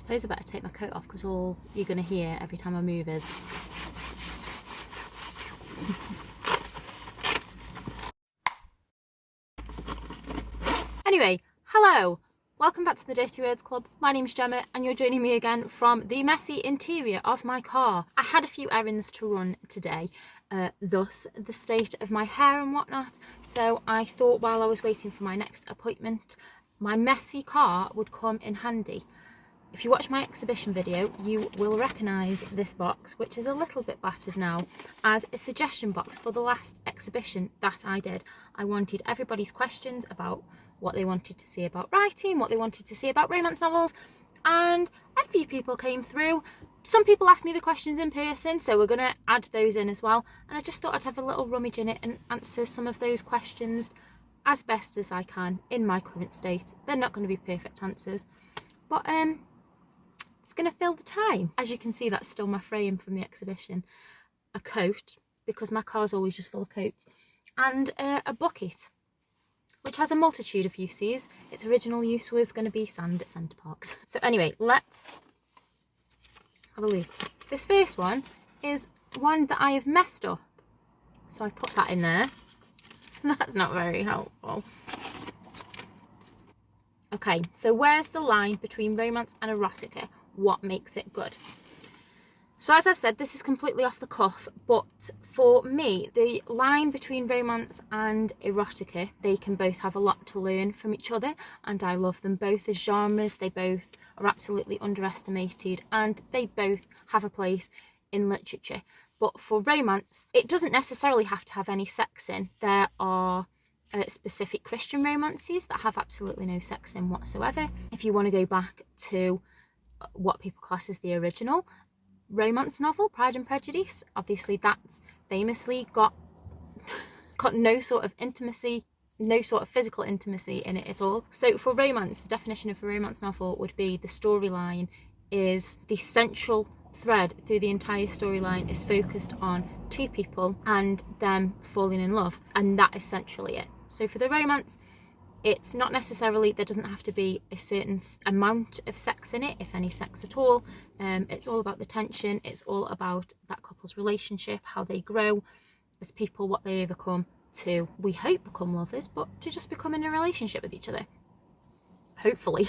suppose I better take my coat off because all you're going to hear every time I move is... Anyway, hello! Welcome back to the Dirty Words Club. My name's Gemma and you're joining me again from the messy interior of my car. I had a few errands to run today, thus the state of my hair and whatnot, so I thought while I was waiting for my next appointment, my messy car would come in handy. If you watch my exhibition video, you will recognise this box, which is a little bit battered now, as a suggestion box for the last exhibition that I did. I wanted everybody's questions about what they wanted to see about writing, what they wanted to see about romance novels, and a few people came through. Some people asked me the questions in person, so we're going to add those in as well, and I just thought I'd have a little rummage in it and answer some of those questions as best as I can in my current state. They're not going to be perfect answers, but it's going to fill the time. As you can see, that's still my frame from the exhibition. A coat, because my car's always just full of coats, and a bucket, which has a multitude of uses. Its original use was going to be sand at Centre Parks. So anyway, let's have a look. This first one is one that I have messed up. So I put that in there. So that's not very helpful. Okay, so where's the line between romance and erotica? What makes it good? So as I've said, this is completely off the cuff, but for me, the line between romance and erotica, they can both have a lot to learn from each other, and I love them both as genres. They both are absolutely underestimated, and they both have a place in literature. But for romance, it doesn't necessarily have to have any sex in. There are specific Christian romances that have absolutely no sex in whatsoever. If you want to go back to what people class as the original romance novel, Pride and Prejudice, obviously that's famously got no sort of intimacy, no sort of physical intimacy in it at all. So for romance, the definition of a romance novel would be the storyline is the central thread through the entire storyline is focused on two people and them falling in love, and that is essentially it. So for the romance, it's not necessarily, there doesn't have to be a certain amount of sex in it, if any sex at all. It's all about the tension. It's all about that couple's relationship, how they grow as people, what they overcome to, we hope, become lovers, but to just become in a relationship with each other. Hopefully.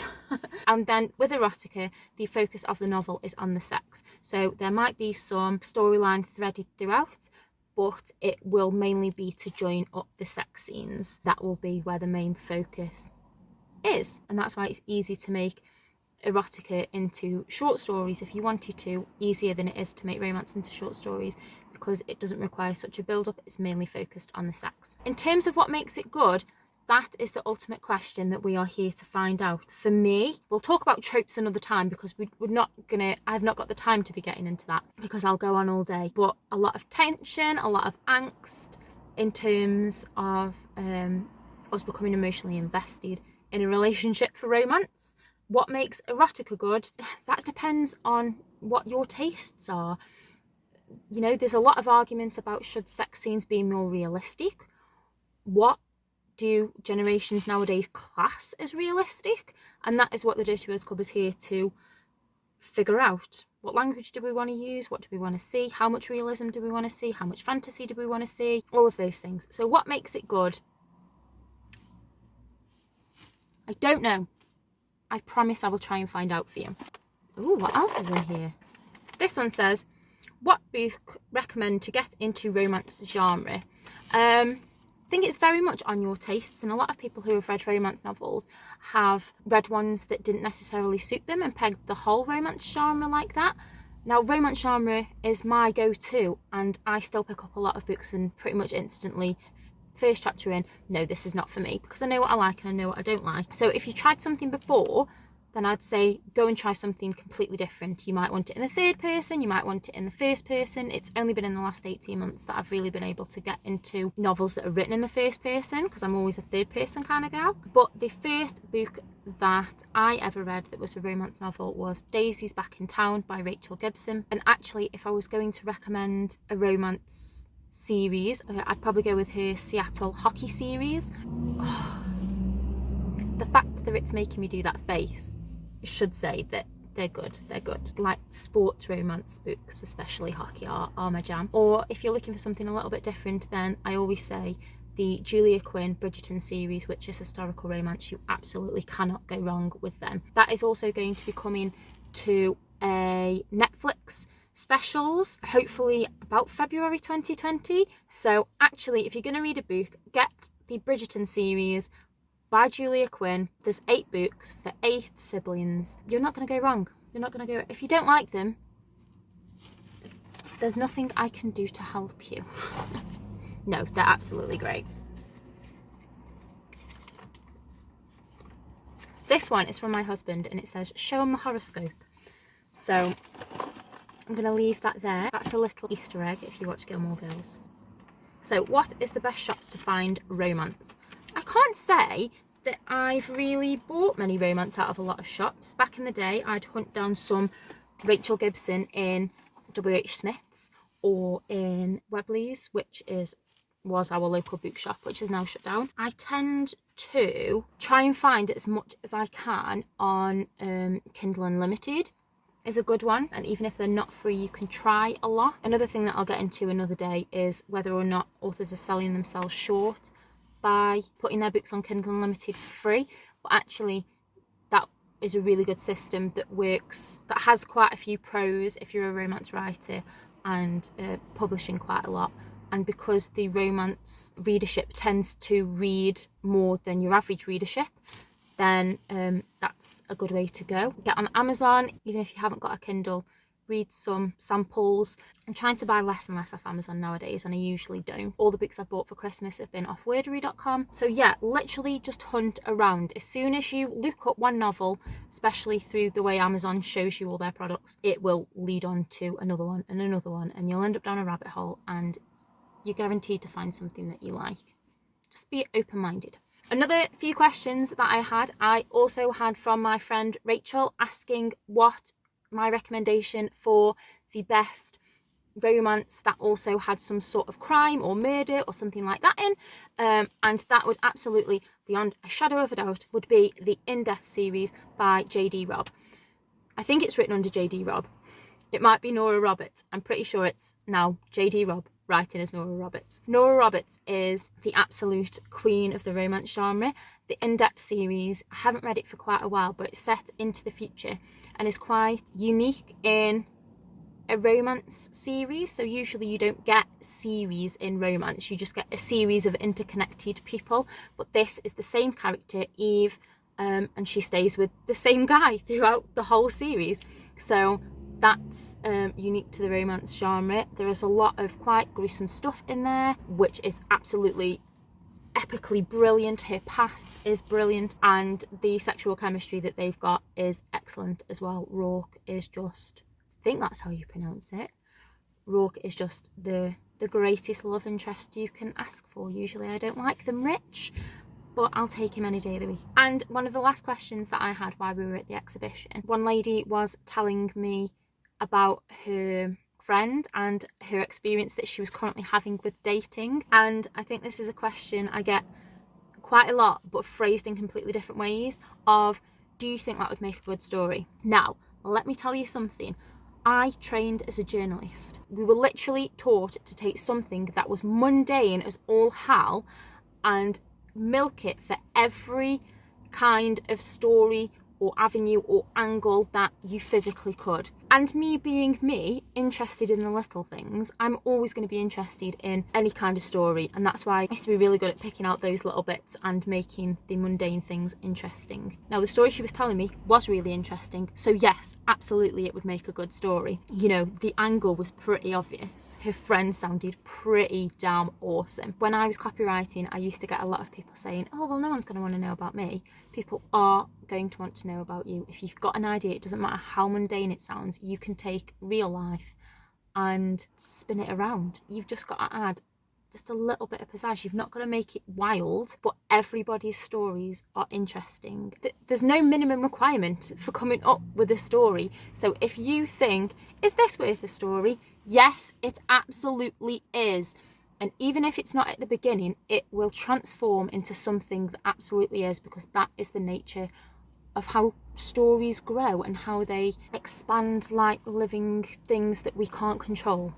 And then with erotica, the focus of the novel is on the sex. So there might be some storyline threaded throughout, but it will mainly be to join up the sex scenes. That will be where the main focus is. And that's why it's easy to make erotica into short stories if you wanted to, easier than it is to make romance into short stories, because it doesn't require such a build-up. It's mainly focused on the sex. In terms of what makes it good, that is the ultimate question that we are here to find out. For me, we'll talk about tropes another time, because I've not got the time to be getting into that, because I'll go on all day. But a lot of tension, a lot of angst in terms of us becoming emotionally invested in a relationship for romance. What makes erotica good? That depends on what your tastes are. You know, there's a lot of argument about should sex scenes be more realistic? What do generations nowadays class as realistic? And that is what the Dirty Words Club is here to figure out. What language do we want to use? What do we want to see? How much realism do we want to see? How much fantasy do we want to see? All of those things. So what makes it good? I don't know. I promise I will try and find out for you. Ooh, what else is in here? This one says, what book recommend to get into romance genre? I think it's very much on your tastes, and a lot of people who have read romance novels have read ones that didn't necessarily suit them and pegged the whole romance genre like that. Now, romance genre is my go-to, and I still pick up a lot of books and pretty much instantly, first chapter in, no, this is not for me, because I know what I like and I know what I don't like. So if you tried something before, then I'd say go and try something completely different. You might want it in the third person, you might want it in the first person. It's only been in the last 18 months that I've really been able to get into novels that are written in the first person, because I'm always a third person kind of gal. But the first book that I ever read that was a romance novel was Daisy's Back in Town by Rachel Gibson. And actually, if I was going to recommend a romance series, I'd probably go with her Seattle Hockey series. The fact that it's making me do that face should say that they're good. They're good. Like sports romance books, especially hockey, are my jam. Or if you're looking for something a little bit different, then I always say the Julia Quinn Bridgerton series, which is historical romance. You absolutely cannot go wrong with them. That is also going to be coming to a Netflix specials, hopefully about February 2020. So actually, if you're going to read a book, get the Bridgerton series by Julia Quinn. There's 8 books for 8 siblings. You're not going to go wrong. You're not going to go... If you don't like them, there's nothing I can do to help you. No, they're absolutely great. This one is from my husband and it says, show him the horoscope. So I'm going to leave that there. That's a little Easter egg if you watch Gilmore Girls. So what is the best shops to find romance? I can't say that I've really bought many romance out of a lot of shops. Back in the day, I'd hunt down some Rachel Gibson in W.H. Smith's or in Webley's, which was our local bookshop, which is now shut down. I tend to try and find as much as I can on Kindle Unlimited is a good one, and even if they're not free, you can try a lot. Another thing that I'll get into another day is whether or not authors are selling themselves short by putting their books on Kindle Unlimited for free. But actually, that is a really good system that works, that has quite a few pros if you're a romance writer and publishing quite a lot. And because the romance readership tends to read more than your average readership, then that's a good way to go. Get on Amazon, even if you haven't got a Kindle, read some samples. I'm trying to buy less and less off Amazon nowadays, and I usually don't. All the books I've bought for Christmas have been off wordery.com. So yeah, literally just hunt around. As soon as you look up one novel, especially through the way Amazon shows you all their products, it will lead on to another one and another one, and you'll end up down a rabbit hole, and you're guaranteed to find something that you like. Just be open-minded. Another few questions that I also had from my friend Rachel, asking what my recommendation for the best romance that also had some sort of crime or murder or something like that in, and that would absolutely, beyond a shadow of a doubt, would be the In Death series by J.D. Robb. I think it's written under J.D. Robb. It might be Nora Roberts. I'm pretty sure it's now J.D. Robb writing as Nora Roberts. Nora Roberts is the absolute queen of the romance genre. The In-Depth series, I haven't read it for quite a while, but it's set into the future and is quite unique in a romance series. So usually you don't get series in romance, you just get a series of interconnected people. But this is the same character, Eve, and she stays with the same guy throughout the whole series. So that's unique to the romance genre. There is a lot of quite gruesome stuff in there, which is absolutely epically brilliant. Her past is brilliant, and the sexual chemistry that they've got is excellent as well. Rourke is just, I think that's how you pronounce it. Rourke is just the greatest love interest you can ask for. Usually I don't like them rich, but I'll take him any day of the week. And one of the last questions that I had while we were at the exhibition, one lady was telling me about her friend and her experience that she was currently having with dating. And I think this is a question I get quite a lot, but phrased in completely different ways, of, do you think that would make a good story? Now, let me tell you something. I trained as a journalist. We were literally taught to take something that was mundane as all hell and milk it for every kind of story or avenue or angle that you physically could. And me being me, interested in the little things, I'm always going to be interested in any kind of story, and that's why I used to be really good at picking out those little bits and making the mundane things interesting. Now, the story she was telling me was really interesting, so yes, absolutely it would make a good story. You know, the angle was pretty obvious. Her friend sounded pretty damn awesome. When I was copywriting, I used to get a lot of people saying, oh, well, no one's going to want to know about me. People are going to want to know about you. If you've got an idea, it doesn't matter how mundane it sounds, you can take real life and spin it around. You've just got to add just a little bit of pizzazz. You've not got to make it wild, but everybody's stories are interesting. There's no minimum requirement for coming up with a story. So if you think, is this worth a story? Yes, it absolutely is. And even if it's not at the beginning, it will transform into something that absolutely is, because that is the nature of how stories grow and how they expand like living things that we can't control.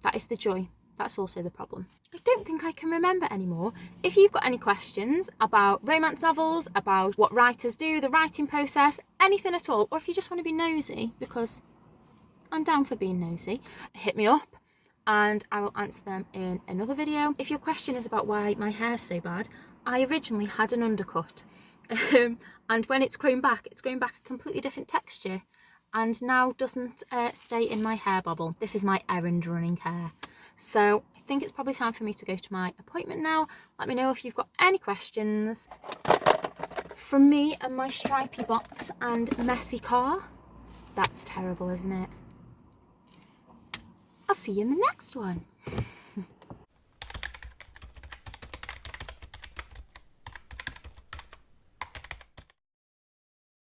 That is the joy. That's also the problem. I don't think I can remember anymore. If you've got any questions about romance novels, about what writers do, the writing process, anything at all, or if you just want to be nosy, because I'm down for being nosy, hit me up and I will answer them in another video. If your question is about why my hair's so bad, I originally had an undercut. And when it's grown back a completely different texture and now doesn't stay in my hair bobble. This is my errand running hair. So I think it's probably time for me to go to my appointment now. Let me know if you've got any questions. From me and my stripy box and messy car. That's terrible, isn't it? I'll see you in the next one.